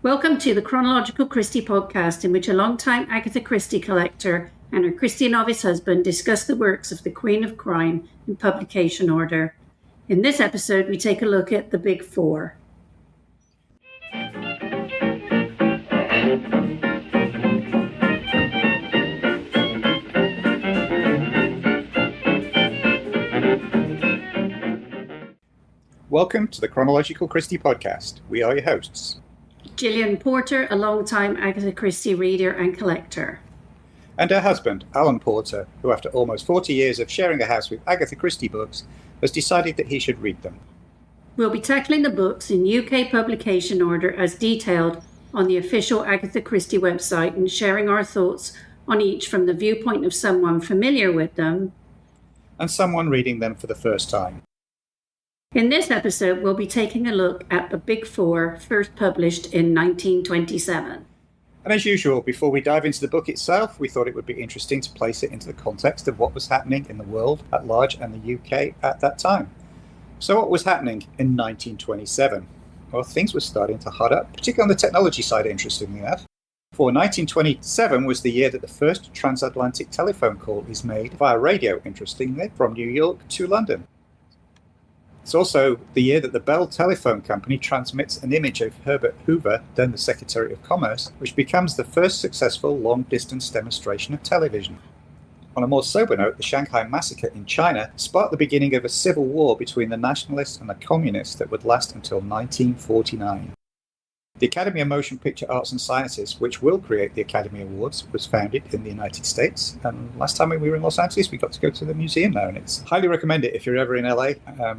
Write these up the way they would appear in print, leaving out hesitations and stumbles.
Welcome to the Chronological Christie podcast, in which a long-time Agatha Christie collector and her Christie novice husband discuss the works of the Queen of Crime in publication order. In this episode, we take a look at the Big Four. Welcome to the Chronological Christie podcast. We are your hosts. Gillian Porter, a long-time Agatha Christie reader and collector. And her husband, Alan Porter, who after almost 40 years of sharing a house with Agatha Christie books, has decided that he should read them. We'll be tackling the books in UK publication order as detailed on the official Agatha Christie website and sharing our thoughts on each from the viewpoint of someone familiar with them and someone reading them for the first time. In this episode, we'll be taking a look at the Big Four, first published in 1927. And as usual, before we dive into the book itself, we thought it would be interesting to place it into the context of what was happening in the world at large and the UK at that time. So what was happening in 1927? Well, things were starting to hot up, particularly on the technology side, interestingly enough. For 1927 was the year that the first transatlantic telephone call is made via radio, interestingly, from New York to London. It's also the year that the Bell Telephone Company transmits an image of Herbert Hoover, then the Secretary of Commerce, which becomes the first successful long-distance demonstration of television. On a more sober note, the Shanghai Massacre in China sparked the beginning of a civil war between the nationalists and the communists that would last until 1949. The Academy of Motion Picture Arts and Sciences, which will create the Academy Awards, was founded in the United States. And last time we were in Los Angeles, we got to go to the museum there. And it's highly recommend it if you're ever in LA.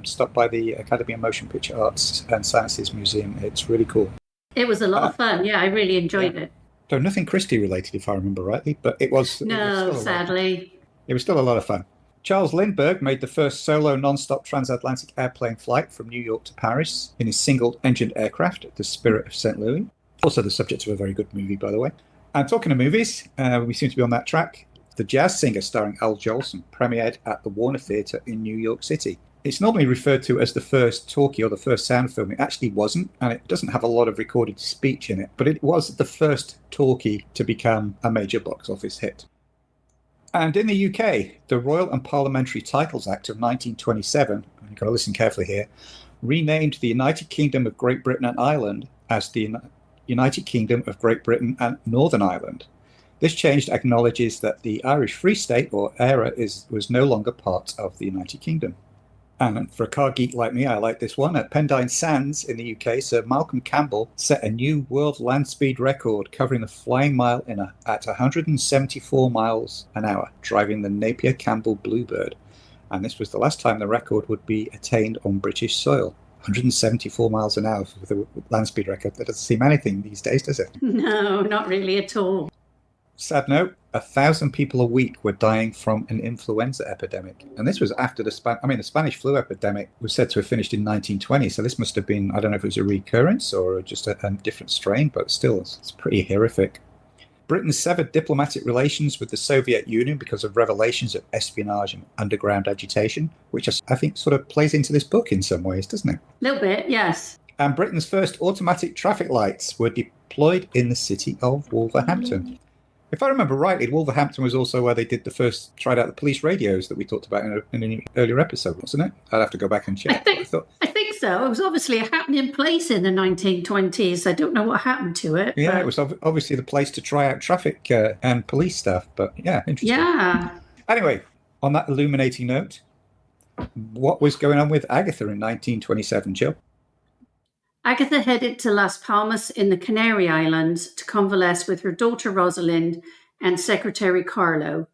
Stop by the Academy of Motion Picture Arts and Sciences Museum. It's really cool. It was a lot of fun. Yeah, I really enjoyed it. So nothing Christie related, if I remember rightly, but it was. No, sadly. It was still a lot of fun. Charles Lindbergh made the first solo non-stop transatlantic airplane flight from New York to Paris in his single-engined aircraft, the Spirit of St. Louis. Also the subject of a very good movie, by the way. And talking of movies, we seem to be on that track. The Jazz Singer, starring Al Jolson, premiered at the Warner Theatre in New York City. It's normally referred to as the first talkie or the first sound film. It actually wasn't, and it doesn't have a lot of recorded speech in it, but it was the first talkie to become a major box office hit. And in the UK, the Royal and Parliamentary Titles Act of 1927, you've got to listen carefully here, renamed the United Kingdom of Great Britain and Ireland as the United Kingdom of Great Britain and Northern Ireland. This change acknowledges that the Irish Free State, or ERA, was no longer part of the United Kingdom. And for a car geek like me, I like this one. At Pendine Sands in the UK, Sir Malcolm Campbell set a new world land speed record, covering the flying mile at 174 miles an hour, driving the Napier Campbell Bluebird. And this was the last time the record would be attained on British soil. 174 miles an hour for the land speed record. That doesn't seem anything these days, does it? No, not really at all. Sad note, 1,000 people a week were dying from an influenza epidemic. And this was after the Spanish flu epidemic was said to have finished in 1920. So this must have been, I don't know if it was a recurrence or just a different strain, but still, it's pretty horrific. Britain severed diplomatic relations with the Soviet Union because of revelations of espionage and underground agitation, which I think sort of plays into this book in some ways, doesn't it? A little bit, yes. And Britain's first automatic traffic lights were deployed in the city of Wolverhampton. If I remember rightly, Wolverhampton was also where they tried out the police radios that we talked about in an earlier episode, wasn't it? I'd have to go back and check. I think so. It was obviously a happening place in the 1920s. I don't know what happened to it. Yeah, It was obviously the place to try out traffic and police stuff. But yeah, interesting. Yeah. Anyway, on that illuminating note, what was going on with Agatha in 1927, Jill? Agatha headed to Las Palmas in the Canary Islands to convalesce with her daughter Rosalind and secretary Carlo,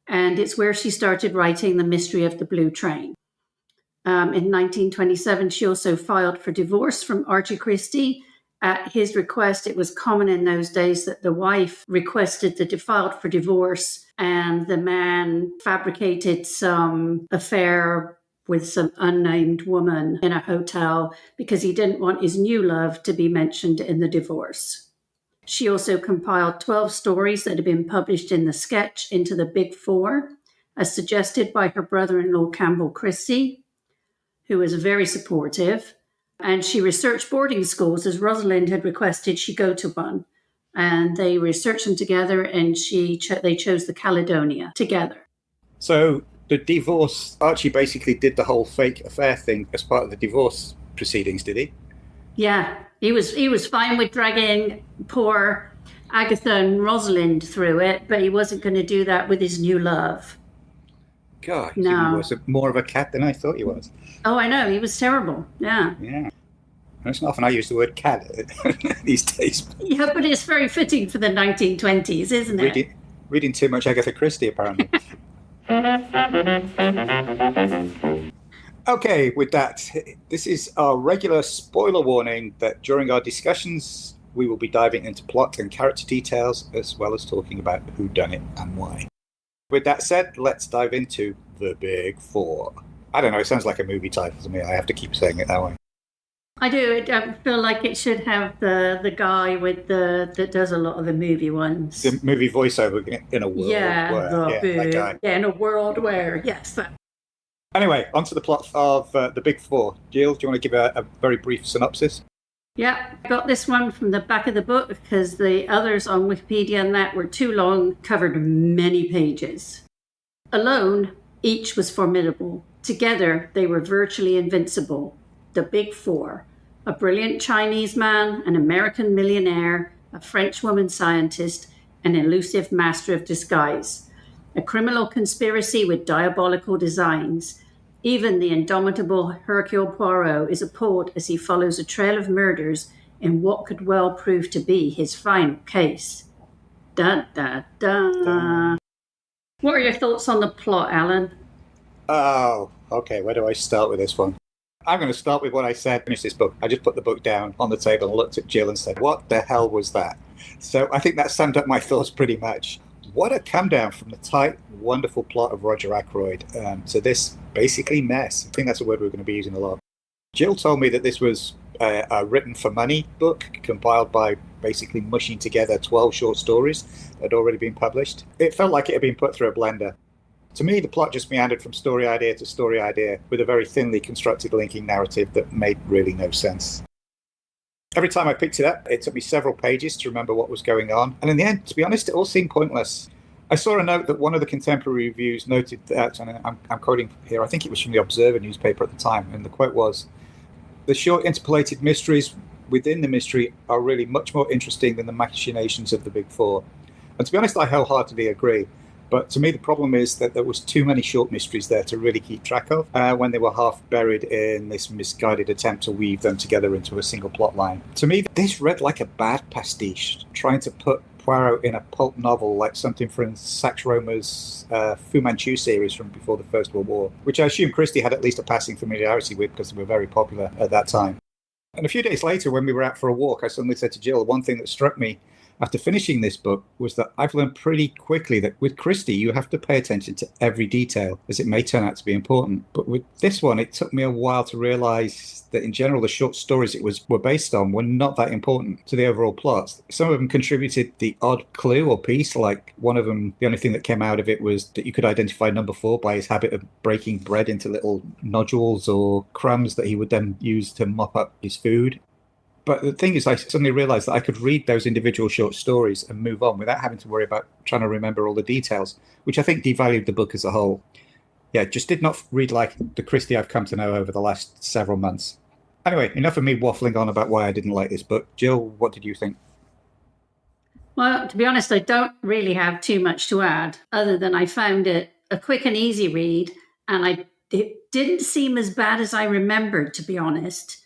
and it's where she started writing The Mystery of the Blue Train. In 1927, she also filed for divorce from Archie Christie. At his request, it was common in those days that the wife requested that they filed for divorce, and the man fabricated some affair with some unnamed woman in a hotel because he didn't want his new love to be mentioned in the divorce. She also compiled 12 stories that had been published in the sketch into the Big Four, as suggested by her brother-in-law Campbell Christie, who was very supportive. And she researched boarding schools, as Rosalind had requested she go to one. And they researched them together, and they chose the Caledonia together. So the divorce, Archie basically did the whole fake affair thing as part of the divorce proceedings, did he? Yeah, he was fine with dragging poor Agatha and Rosalind through it, but he wasn't going to do that with his new love. God, No. He was more of a cat than I thought he was. Oh, I know. He was terrible. Yeah. Yeah. It's not often I use the word cat these days. Yeah, but it's very fitting for the 1920s, isn't it? Reading too much Agatha Christie, apparently. Okay, with that, this is our regular spoiler warning that during our discussions, we will be diving into plot and character details, as well as talking about who done it and why. With that said, let's dive into The Big Four. I don't know, it sounds like a movie title to me. I have to keep saying it that way. I do. I feel like it should have the guy with that does a lot of the movie ones. The movie voiceover in a world where... that guy. Yeah, in a world where, yes. Anyway, onto the plot of The Big Four. Jill, do you want to give a very brief synopsis? Yeah, I got this one from the back of the book because the others on Wikipedia and that were too long, covered many pages. Alone, each was formidable. Together, they were virtually invincible. The Big Four: a brilliant Chinese man, an American millionaire, a French woman scientist, an elusive master of disguise. A criminal conspiracy with diabolical designs. Even the indomitable Hercule Poirot is appalled as he follows a trail of murders in what could well prove to be his final case. Da da da. What are your thoughts on the plot, Alan? Oh, okay. Where do I start with this one? I'm going to start with what I said. Finish this book. I just put the book down on the table and looked at Jill and said, "What the hell was that?" So I think that summed up my thoughts pretty much. What a come down from the tight, wonderful plot of Roger Ackroyd to this basically mess. I think that's a word we're going to be using a lot. Jill told me that this was a written for money book compiled by basically mushing together 12 short stories that had already been published. It felt like it had been put through a blender. To me, the plot just meandered from story idea to story idea with a very thinly constructed linking narrative that made really no sense. Every time I picked it up, it took me several pages to remember what was going on. And in the end, to be honest, it all seemed pointless. I saw a note that one of the contemporary reviews noted that, and I'm quoting here, I think it was from the Observer newspaper at the time, and the quote was, "The short interpolated mysteries within the mystery are really much more interesting than the machinations of the Big Four." And to be honest, I wholeheartedly agree. But to me, the problem is that there was too many short mysteries there to really keep track of when they were half buried in this misguided attempt to weave them together into a single plot line. To me, this read like a bad pastiche, trying to put Poirot in a pulp novel like something from Sax Rohmer's Fu Manchu series from before the First World War, which I assume Christie had at least a passing familiarity with because they were very popular at that time. And a few days later, when we were out for a walk, I suddenly said to Jill, one thing that struck me after finishing this book was that I've learned pretty quickly that with Christie, you have to pay attention to every detail, as it may turn out to be important. But with this one, it took me a while to realize that in general, the short stories it were based on were not that important to the overall plot. Some of them contributed the odd clue or piece, like one of them, the only thing that came out of it was that you could identify number 4 by his habit of breaking bread into little nodules or crumbs that he would then use to mop up his food. But the thing is, I suddenly realized that I could read those individual short stories and move on without having to worry about trying to remember all the details, which I think devalued the book as a whole. Yeah, just did not read like the Christie I've come to know over the last several months. Anyway, enough of me waffling on about why I didn't like this book. Jill, what did you think? Well, to be honest, I don't really have too much to add, other than I found it a quick and easy read, and it didn't seem as bad as I remembered, to be honest.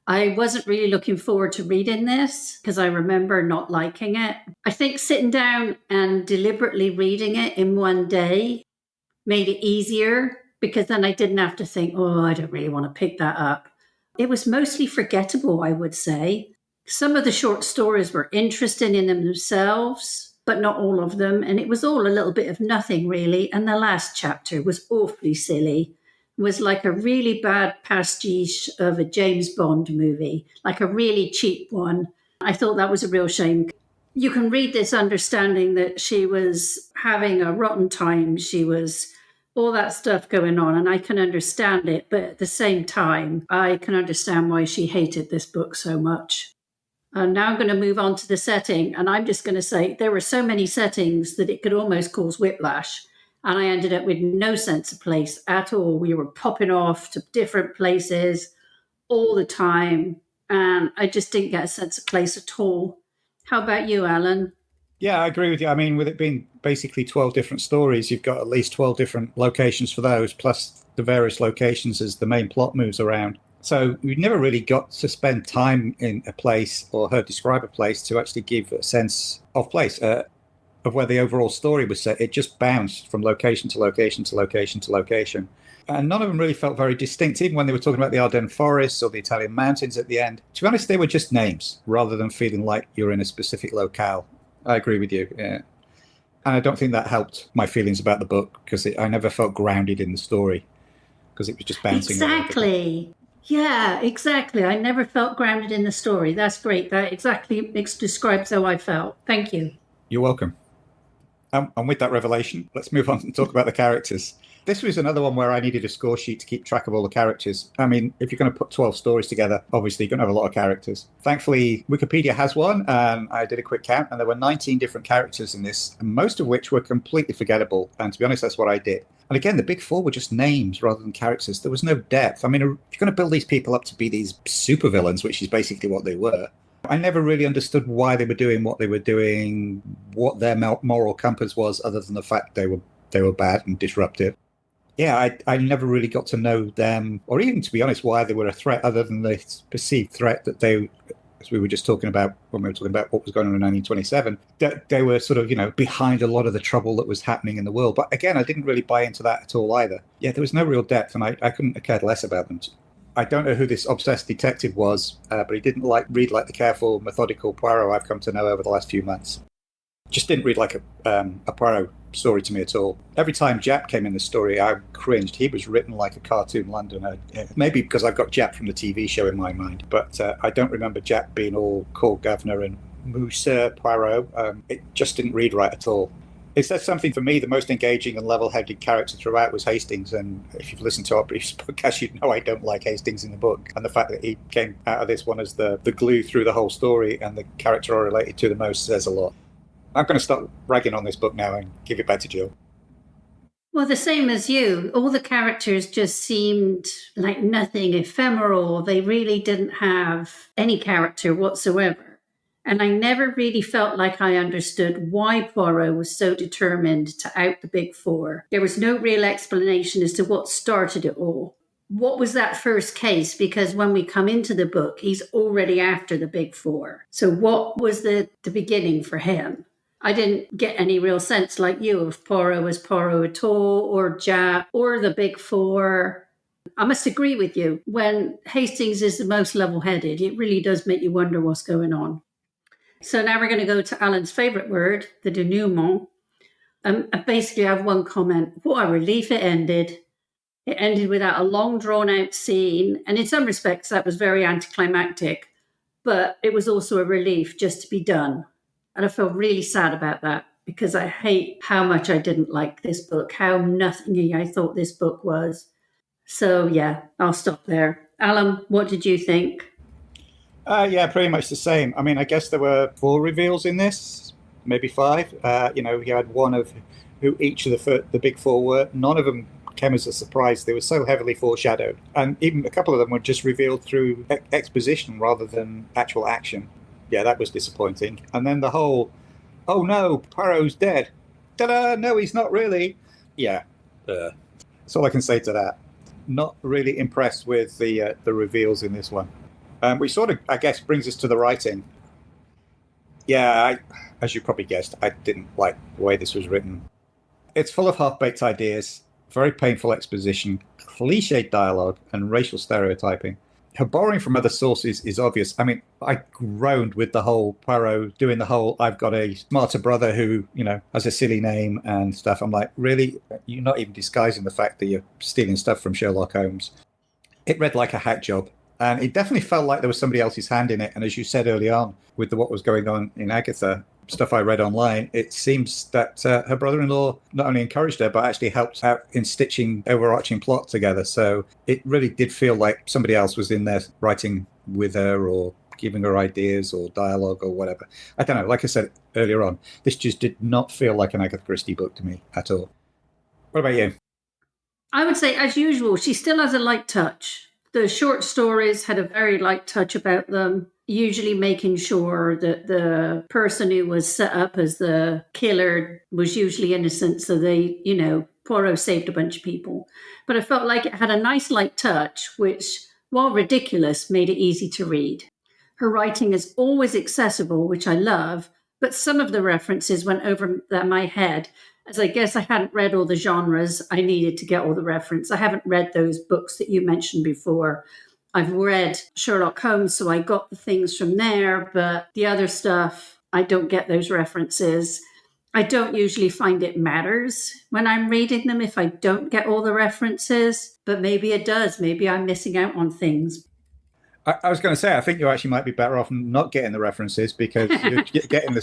I wasn't really looking forward to reading this because I remember not liking it. I think sitting down and deliberately reading it in one day made it easier because then I didn't have to think, oh, I don't really want to pick that up. It was mostly forgettable, I would say. Some of the short stories were interesting in themselves, but not all of them. And it was all a little bit of nothing, really. And the last chapter was awfully silly. Was like a really bad pastiche of a James Bond movie, like a really cheap one. I thought that was a real shame. You can read this understanding that she was having a rotten time. She was all that stuff going on, and I can understand it. But at the same time, I can understand why she hated this book so much. And now I'm going to move on to the setting. And I'm just going to say there were so many settings that it could almost cause whiplash. And I ended up with no sense of place at all. We were popping off to different places all the time. And I just didn't get a sense of place at all. How about you, Alan? Yeah, I agree with you. I mean, with it being basically 12 different stories, you've got at least 12 different locations for those, plus the various locations as the main plot moves around. So we never really got to spend time in a place or her describe a place to actually give a sense of place, of where the overall story was set. It just bounced from location to location to location to location. And none of them really felt very distinct, even when they were talking about the Ardennes forests or the Italian mountains at the end. To be honest, they were just names rather than feeling like you're in a specific locale. I agree with you, yeah. And I don't think that helped my feelings about the book, because I never felt grounded in the story, because it was just bouncing. Exactly. Yeah, exactly. I never felt grounded in the story. That's great. That exactly describes how I felt. Thank you. You're welcome. And with that revelation, let's move on and talk about the characters. This was another one where I needed a score sheet to keep track of all the characters. I mean, if you're going to put 12 stories together, obviously you're going to have a lot of characters. Thankfully, Wikipedia has one, and I did a quick count, and there were 19 different characters in this, most of which were completely forgettable. And to be honest, that's what I did. And again, the big four were just names rather than characters. There was no depth. I mean, if you're going to build these people up to be these supervillains, which is basically what they were, I never really understood why they were doing what they were doing, what their moral compass was, other than the fact they were bad and disruptive. Yeah, I never really got to know them, or even, to be honest, why they were a threat, other than the perceived threat that they, as we were just talking about when we were talking about what was going on in 1927, that they were sort of, behind a lot of the trouble that was happening in the world. But again, I didn't really buy into that at all either. Yeah, there was no real depth, and I couldn't have cared less about them. I don't know who this obsessed detective was, but he didn't read like the careful, methodical Poirot I've come to know over the last few months. Just didn't read like a Poirot story to me at all. Every time Japp came in the story, I cringed. He was written like a cartoon Londoner. Maybe because I've got Japp from the TV show in my mind, but I don't remember Japp being all called governor and Monsieur Poirot. It just didn't read right at all. It says something for me. The most engaging and level-headed character throughout was Hastings, and if you've listened to our previous podcast, you'd know I don't like Hastings in the book, and the fact that he came out of this one as the glue through the whole story and the character I related to the most says a lot. I'm going to stop ragging on this book now and give it back to Jill. Well, the same as you. All the characters just seemed like nothing, ephemeral. They really didn't have any character whatsoever. And I never really felt like I understood why Poirot was so determined to out the big four. There was no real explanation as to what started it all. What was that first case? Because when we come into the book, he's already after the big four. So what was the beginning for him? I didn't get any real sense, like you, of Poirot as Poirot at all, or Japp, or the big four. I must agree with you. When Hastings is the most level-headed, it really does make you wonder what's going on. So now we're going to go to Alan's favourite word, the denouement. Basically, I have one comment. What a relief it ended. It ended without a long, drawn-out scene, and in some respects, that was very anticlimactic, but it was also a relief just to be done. And I feel really sad about that, because I hate how much I didn't like this book, how nothingy I thought this book was. So, yeah, I'll stop there. Alan, what did you think? Yeah, pretty much the same. I mean, I guess there were 4 reveals in this, maybe 5. You had one of who each of the big 4 were. None of them came as a surprise. They were so heavily foreshadowed. And even a couple of them were just revealed through exposition rather than actual action. Yeah, that was disappointing. And then the whole, oh no, Poirot's dead. Ta-da! No, he's not really. Yeah, that's all I can say to that. Not really impressed with the reveals in this one. Which sort of, I guess, brings us to the writing. Yeah, as you probably guessed, I didn't like the way this was written. It's full of half-baked ideas, very painful exposition, cliched dialogue, and racial stereotyping. Her borrowing from other sources is obvious. I mean, I groaned with the whole Poirot doing the whole, I've got a smarter brother who, has a silly name and stuff. I'm like, really? You're not even disguising the fact that you're stealing stuff from Sherlock Holmes. It read like a hack job. And it definitely felt like there was somebody else's hand in it. And as you said early on, with what was going on in Agatha, stuff I read online, it seems that her brother-in-law not only encouraged her, but actually helped out in stitching overarching plot together. So it really did feel like somebody else was in there writing with her or giving her ideas or dialogue or whatever. I don't know. Like I said earlier on, this just did not feel like an Agatha Christie book to me at all. What about you? I would say, as usual, she still has a light touch. The short stories had a very light touch about them, usually making sure that the person who was set up as the killer was usually innocent. So they, Poirot saved a bunch of people. But I felt like it had a nice light touch, which, while ridiculous, made it easy to read. Her writing is always accessible, which I love, but some of the references went over my head, as I guess I hadn't read all the genres I needed to get all the reference. I haven't read those books that you mentioned before. I've read Sherlock Holmes, so I got the things from there, but the other stuff, I don't get those references. I don't usually find it matters when I'm reading them if I don't get all the references, but maybe it does. Maybe I'm missing out on things. I was going to say, I think you actually might be better off not getting the references because you're getting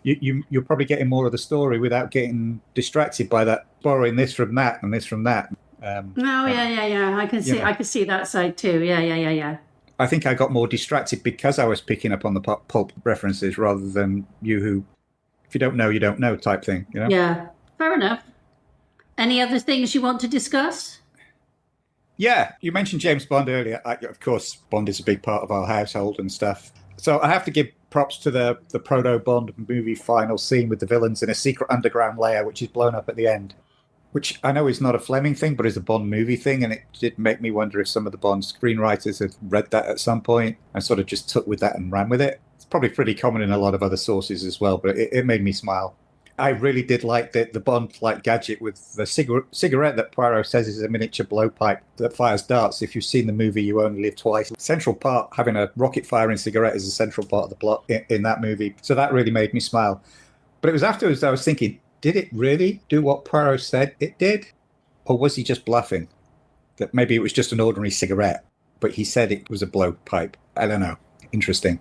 you're probably getting more of the story without getting distracted by that borrowing this from that and this from that. Yeah. I can see that side too. Yeah. I think I got more distracted because I was picking up on the pulp references rather than you who, if you don't know, you don't know type thing. Yeah, fair enough. Any other things you want to discuss? Yeah, you mentioned James Bond earlier. Of course, Bond is a big part of our household and stuff. So I have to give props to the proto-Bond movie final scene with the villains in a secret underground lair, which is blown up at the end, which I know is not a Fleming thing, but is a Bond movie thing. And it did make me wonder if some of the Bond screenwriters had read that at some point and sort of just took with that and ran with it. It's probably pretty common in a lot of other sources as well, but it made me smile. I really did like the Bond-like gadget with the cigarette that Poirot says is a miniature blowpipe that fires darts. If you've seen the movie You Only Live Twice, central part, having a rocket-firing cigarette is a central part of the plot in that movie. So that really made me smile. But it was afterwards I was thinking, did it really do what Poirot said it did? Or was he just bluffing? That maybe it was just an ordinary cigarette, but he said it was a blowpipe. I don't know. Interesting.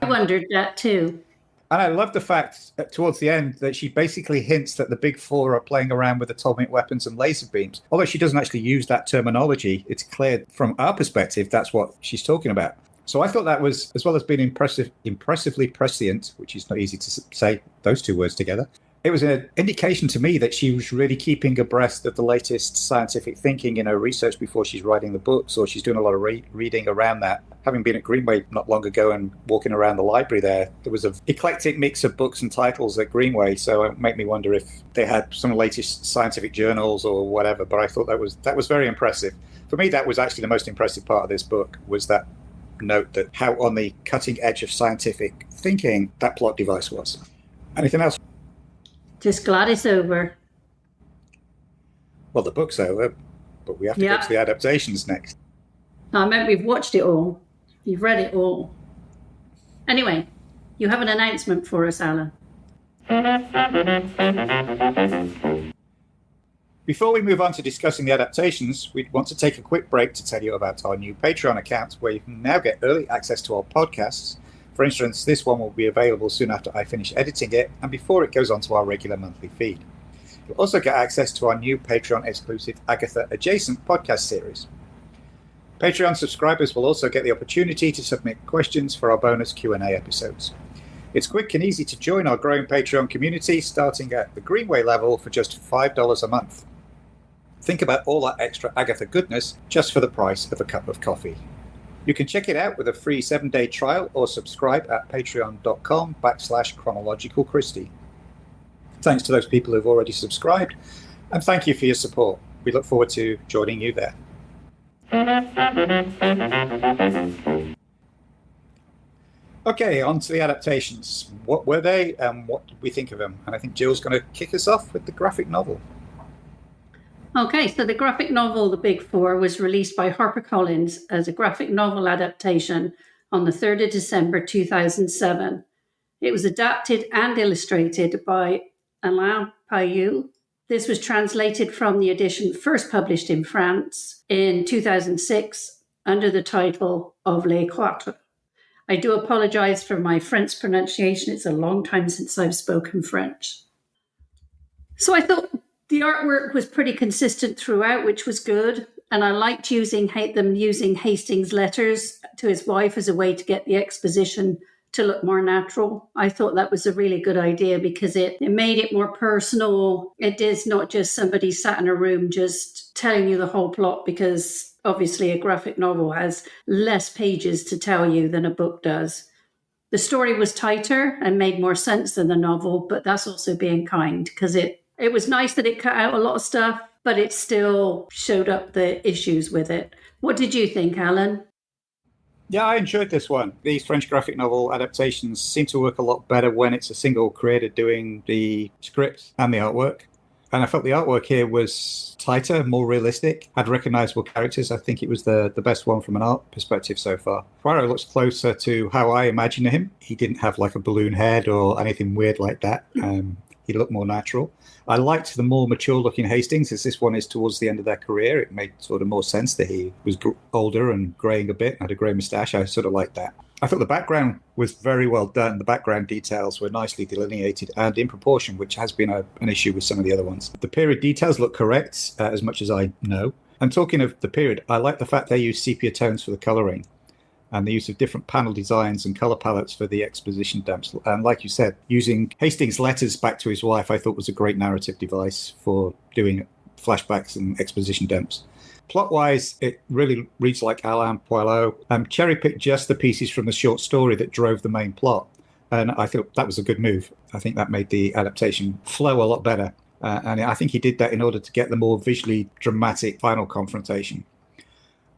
I wondered that too. And I love the fact that towards the end that she basically hints that the big four are playing around with atomic weapons and laser beams. Although she doesn't actually use that terminology, it's clear from our perspective that's what she's talking about. So I thought that was, as well as being impressively prescient, which is not easy to say those two words together, it was an indication to me that she was really keeping abreast of the latest scientific thinking in her research before she's writing the books, or she's doing a lot of reading around that. Having been at Greenway not long ago and walking around the library there was an eclectic mix of books and titles at Greenway, so it made me wonder if they had some of the latest scientific journals or whatever, but I thought that was very impressive. For me, that was actually the most impressive part of this book, was that note that how on the cutting edge of scientific thinking that plot device was. Anything else? Just glad it's over. Well, the book's over, but we have to get to the adaptations next. No, I meant we've watched it all. You've read it all. Anyway, you have an announcement for us, Alan. Before we move on to discussing the adaptations, we'd want to take a quick break to tell you about our new Patreon account, where you can now get early access to our podcasts. For instance, this one will be available soon after I finish editing it and before it goes on to our regular monthly feed. You'll also get access to our new Patreon-exclusive Agatha Adjacent podcast series. Patreon subscribers will also get the opportunity to submit questions for our bonus Q&A episodes. It's quick and easy to join our growing Patreon community, starting at the Greenway level for just $5 a month. Think about all that extra Agatha goodness just for the price of a cup of coffee. You can check it out with a free 7-day trial or subscribe at patreon.com/Chronological Christie. Thanks to those people who've already subscribed, and thank you for your support. We look forward to joining you there. Okay, on to the adaptations. What were they and what did we think of them? And I think Jill's going to kick us off with the graphic novel. Okay, so the graphic novel, The Big Four, was released by HarperCollins as a graphic novel adaptation on the 3rd of December 2007. It was adapted and illustrated by Alain Payou. This was translated from the edition first published in France in 2006 under the title of Les Quatre. I do apologize for my French pronunciation. It's a long time since I've spoken French. So I thought the artwork was pretty consistent throughout, which was good. And I liked using Hastings' letters to his wife as a way to get the exposition to look more natural. I thought that was a really good idea because it made it more personal. It is not just somebody sat in a room just telling you the whole plot, because obviously a graphic novel has less pages to tell you than a book does. The story was tighter and made more sense than the novel, but that's also being kind, because it was nice that it cut out a lot of stuff, but it still showed up the issues with it. What did you think, Alan? Yeah, I enjoyed this one. These French graphic novel adaptations seem to work a lot better when it's a single creator doing the script and the artwork. And I felt the artwork here was tighter, more realistic, had recognizable characters. I think it was the best one from an art perspective so far. Poirot looks closer to how I imagine him. He didn't have like a balloon head or anything weird like that. He looked more natural. I liked the more mature-looking Hastings, as this one is towards the end of their career. It made sort of more sense that he was older and greying a bit, and had a grey moustache. I sort of liked that. I thought the background was very well done. The background details were nicely delineated and in proportion, which has been an issue with some of the other ones. The period details look correct, as much as I know. And talking of the period, I like the fact they use sepia tones for the colouring, and the use of different panel designs and colour palettes for the exposition dumps. And like you said, using Hastings' letters back to his wife, I thought was a great narrative device for doing flashbacks and exposition dumps. Plot-wise, it really reads like Alain Poirot. Cherry-picked just the pieces from the short story that drove the main plot. And I thought that was a good move. I think that made the adaptation flow a lot better. And I think he did that in order to get the more visually dramatic final confrontation.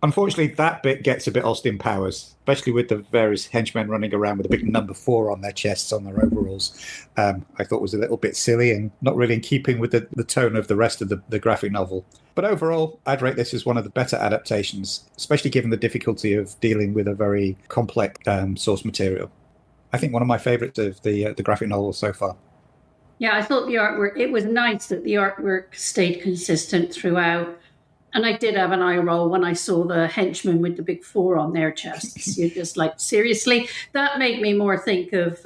Unfortunately, that bit gets a bit Austin Powers, especially with the various henchmen running around with a big number 4 on their chests, on their overalls. I thought was a little bit silly and not really in keeping with the tone of the rest of the graphic novel. But overall, I'd rate this as one of the better adaptations, especially given the difficulty of dealing with a very complex source material. I think one of my favourites of the graphic novel so far. Yeah, I thought the artwork, it was nice that the artwork stayed consistent throughout. And I did have an eye roll when I saw the henchmen with the big 4 on their chests. You're just like, seriously? That made me more think of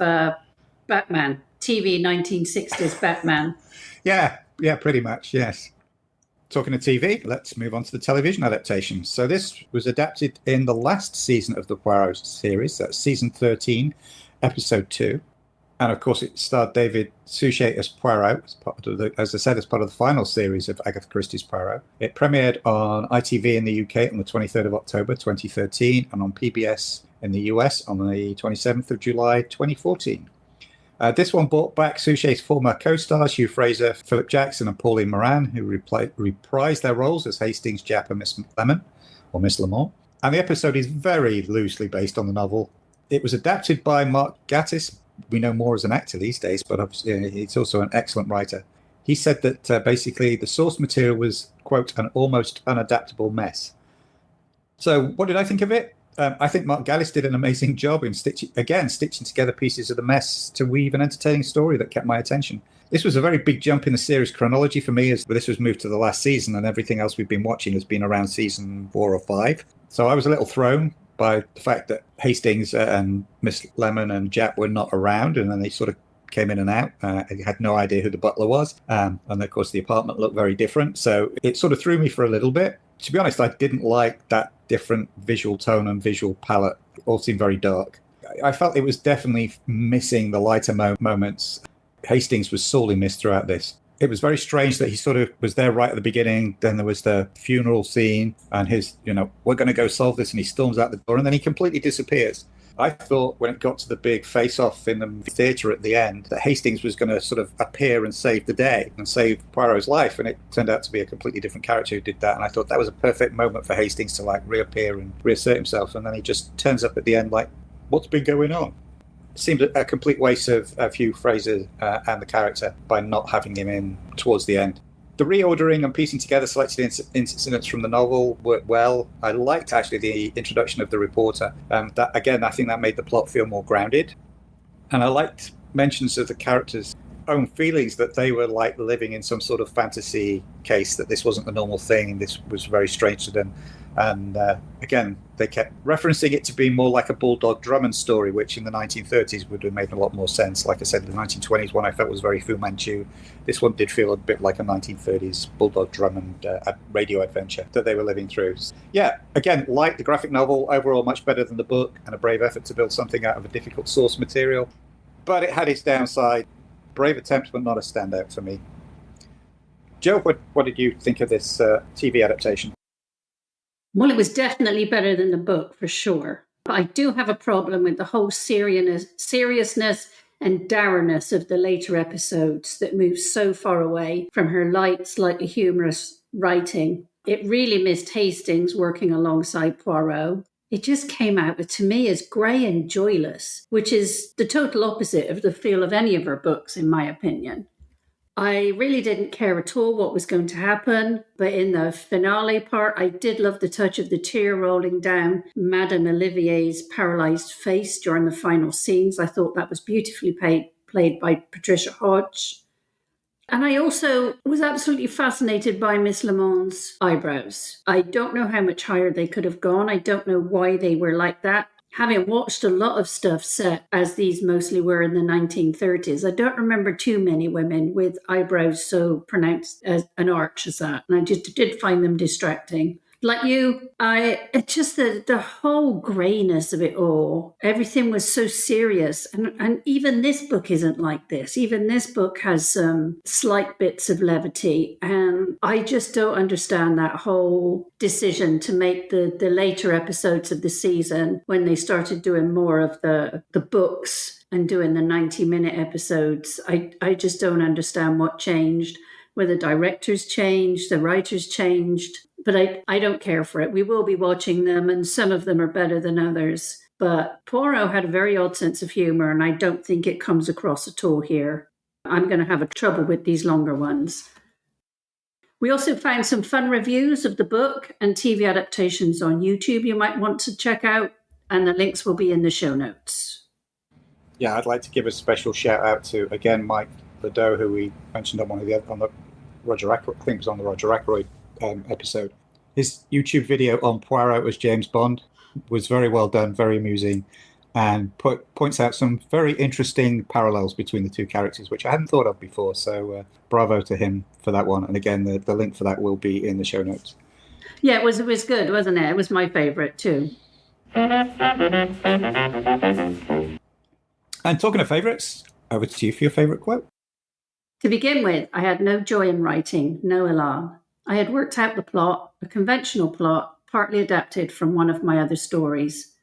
Batman, TV 1960s Batman. Yeah, pretty much, yes. Talking of TV, let's move on to the television adaptation. So this was adapted in the last season of the Poirot series. That's season 13, episode 2. And of course, it starred David Suchet as Poirot, as I said, as part of the final series of Agatha Christie's Poirot. It premiered on ITV in the UK on the 23rd of October 2013 and on PBS in the US on the 27th of July 2014. This one brought back Suchet's former co-stars Hugh Fraser, Philip Jackson and Pauline Moran, who reprised their roles as Hastings, Jap and Miss Lemon, or Miss Lamont. And the episode is very loosely based on the novel. It was adapted by Mark Gatiss. We know more as an actor these days, but obviously he's also an excellent writer. He said that basically the source material was, quote, an almost unadaptable mess. So what did I think of it? I think Mark Gatiss did an amazing job in stitching together pieces of the mess to weave an entertaining story that kept my attention. This was a very big jump in the series chronology for me, as this was moved to the last season, and everything else we've been watching has been around season 4 or 5. So I was a little thrown by the fact that Hastings and Miss Lemon and Jap were not around, and then they sort of came in and out. I had no idea who the butler was. And of course, the apartment looked very different. So it sort of threw me for a little bit. To be honest, I didn't like that different visual tone and visual palette. It all seemed very dark. I felt it was definitely missing the lighter moments. Hastings was sorely missed throughout this. It was very strange that he sort of was there right at the beginning. Then there was the funeral scene and his, we're going to go solve this. And he storms out the door and then he completely disappears. I thought when it got to the big face-off in the theatre at the end that Hastings was going to sort of appear and save the day and save Poirot's life. And it turned out to be a completely different character who did that. And I thought that was a perfect moment for Hastings to reappear and reassert himself. And then he just turns up at the end like, what's been going on? Seemed a complete waste of Hugh Fraser and the character by not having him in towards the end. The reordering and piecing together selected incidents from the novel worked well. I liked actually the introduction of the reporter. That again, I think that made the plot feel more grounded. And I liked mentions of the characters. own feelings that they were like living in some sort of fantasy case, that this wasn't the normal thing and this was very strange to them. And again, they kept referencing it to be more like a Bulldog Drummond story, which in the 1930s would have made a lot more sense. Like I said, the 1920s one I felt was very Fu Manchu. This one did feel a bit like a 1930s Bulldog Drummond radio adventure that they were living through. Yeah, again, like the graphic novel, overall much better than the book, and a brave effort to build something out of a difficult source material. But it had its downside. Brave attempt, but not a standout for me. Joe, what did you think of this TV adaptation? Well, it was definitely better than the book, for sure. But I do have a problem with the whole seriousness and dourness of the later episodes that move so far away from her light, slightly humorous writing. It really missed Hastings working alongside Poirot. It just came out, to me, as grey and joyless, which is the total opposite of the feel of any of her books, in my opinion. I really didn't care at all what was going to happen, but in the finale part, I did love the touch of the tear rolling down Madame Olivier's paralysed face during the final scenes. I thought that was beautifully played by Patricia Hodge. And I also was absolutely fascinated by Miss Lamont's eyebrows. I don't know how much higher they could have gone. I don't know why they were like that. Having watched a lot of stuff set as these mostly were in the 1930s, I don't remember too many women with eyebrows so pronounced as an arch as that. And I just did find them distracting. Like you, it's just the whole grayness of it all. Everything was so serious. And even this book isn't like this. Even this book has some slight bits of levity. And I just don't understand that whole decision to make the later episodes of the season, when they started doing more of the books and doing the 90-minute episodes. I just don't understand what changed. Whether directors changed, the writers changed. But I don't care for it. We will be watching them, and some of them are better than others. But Poirot had a very odd sense of humour, and I don't think it comes across at all here. I'm going to have trouble with these longer ones. We also found some fun reviews of the book and TV adaptations on YouTube you might want to check out, and the links will be in the show notes. Yeah, I'd like to give a special shout out to, again, Mike Ladeau, who we mentioned on the Roger Ackroyd, I think it was on the Roger Ackroyd episode. His YouTube video on Poirot as James Bond was very well done, very amusing, and points out some very interesting parallels between the two characters, which I hadn't thought of before. So bravo to him for that one. And again, the link for that will be in the show notes. Yeah, it was good, wasn't it? It was my favourite too. And talking of favourites, over to you for your favourite quote. To begin with, I had no joy in writing, no elan. I had worked out the plot, a conventional plot, partly adapted from one of my other stories.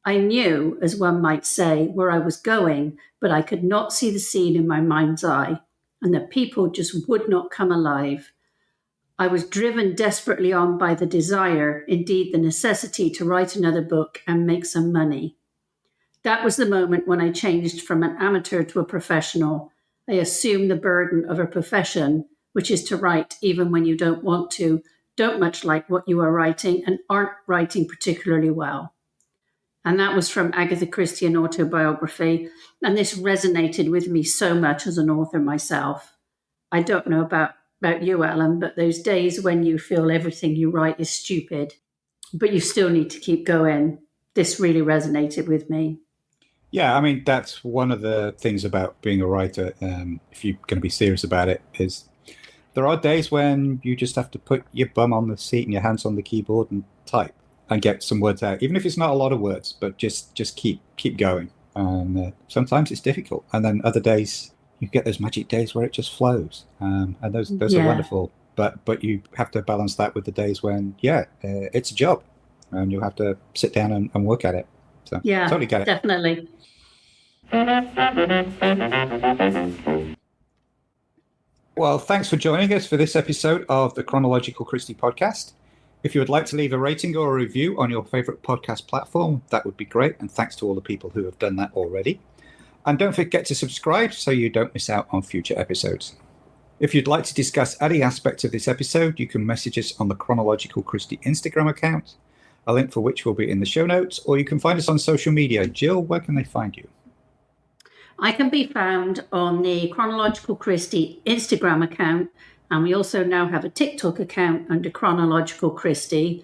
I knew, as one might say, where I was going, but I could not see the scene in my mind's eye, and the people just would not come alive. I was driven desperately on by the desire, indeed the necessity, to write another book and make some money. That was the moment when I changed from an amateur to a professional. I assumed the burden of a profession, which is to write even when you don't want to, don't much like what you are writing, and aren't writing particularly well. And that was from Agatha Christie, an autobiography. And this resonated with me so much as an author myself. I don't know about you, Alan, but those days when you feel everything you write is stupid, but you still need to keep going. This really resonated with me. Yeah, I mean, that's one of the things about being a writer, if you're going to be serious about it, is there are days when you just have to put your bum on the seat and your hands on the keyboard and type and get some words out, even if it's not a lot of words, but just keep going. And sometimes it's difficult. And then other days, you get those magic days where it just flows. And those are wonderful. But you have to balance that with the days when, it's a job. And you have to sit down and work at it. So yeah, totally get it. Definitely. Well, thanks for joining us for this episode of the Chronological Christie podcast. If you would like to leave a rating or a review on your favorite podcast platform, that would be great. And thanks to all the people who have done that already. And don't forget to subscribe so you don't miss out on future episodes. If you'd like to discuss any aspect of this episode, you can message us on the Chronological Christie Instagram account, a link for which will be in the show notes, or you can find us on social media. Jill, where can they find you? I can be found on the Chronological Christie Instagram account, and we also now have a TikTok account under Chronological Christie.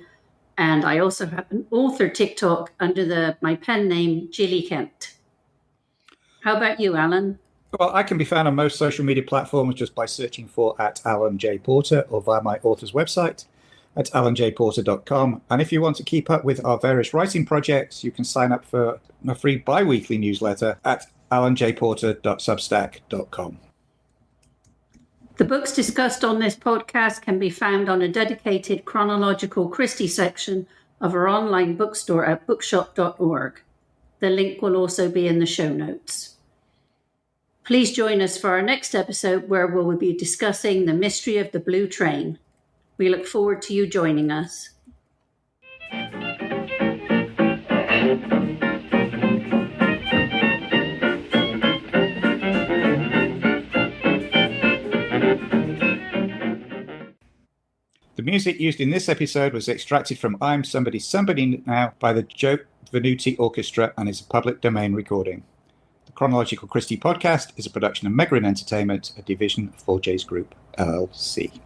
And I also have an author TikTok under my pen name, Gilly Kent. How about you, Alan? Well, I can be found on most social media platforms just by searching for @AlanJPorter or via my author's website at alanjporter.com. And if you want to keep up with our various writing projects, you can sign up for a free bi-weekly newsletter at alanjporter.substack.com. The books discussed on this podcast can be found on a dedicated Chronological Christie section of our online bookstore at bookshop.org. The link will also be in the show notes. Please join us for our next episode where we will be discussing the mystery of the Blue Train. We look forward to you joining us. The music used in this episode was extracted from I'm Somebody Somebody Now by the Joe Venuti Orchestra and is a public domain recording. The Chronological Christie podcast is a production of Megrin Entertainment, a division of 4J's Group, LLC.